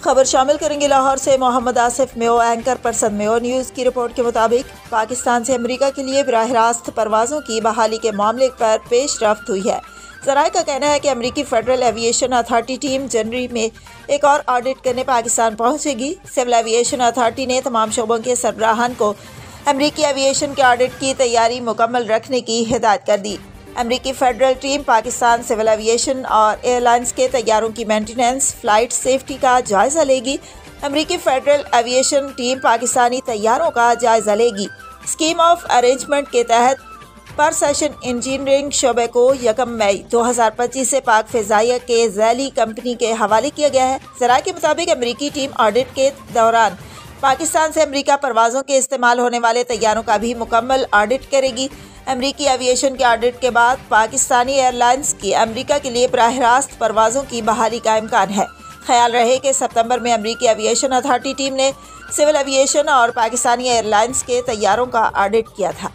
खबर शामिल करेंगे लाहौर से Mohammad Asif Mayo anchor person Mayo news की रिपोर्ट के मुताबिक पाकिस्तान से अमेरिका के लिए बराह रास्त परवाज़ों की बहाली के मामले पर पेशरफ्त हुई है। ज़राए का कहना है कि अमेरिकी फेडरल एविएशन अथॉरिटी टीम जनवरी में एक और ऑडिट करने पाकिस्तान पहुंचेगी। सिविल एविएशन अथॉरिटी ने तमाम शोबों के सरबराहान को अमेरिकी एविएशन के ऑडिट की तैयारी मुकम्मल रखने की हिदायत कर दी। अमेरिकी federal team Pakistan civil aviation और एयरलाइंस के तैयारों की मेंटेनेंस, फ्लाइट सेफ्टी का जायज़ा लेगी। अमेरिकी फेडरल एविएशन टीम पाकिस्तानी तैयारों का जायज़ा लेगी। स्कीम ऑफ अरेंजमेंट के तहत पर सेशन इंजीनियरिंग शोबे को 1 मई 2025 से पाक फ़िज़ाइया के ज़ैली कंपनी के हवाले किया गया है। ज़राए के मुताबिक अमेरिकी टीम ऑडिट के दौरान पाकिस्तान से अमेरिका परवाज़ों के इस्तेमाल होने वाले तैयारों का भी मुकम्मल ऑडिट करेगी। अमेरिकी एविएशन के ऑडिट के बाद पाकिस्तानी एयरलाइंस की अमेरिका के लिए बराह रास्त परवाज़ों की बहाली का इम्कान है। ख्याल रहे कि सितंबर में अमेरिकी एविएशन अथॉरिटी टीम ने सिविल एविएशन और पाकिस्तानी एयरलाइंस के तैयारों का ऑडिट किया था।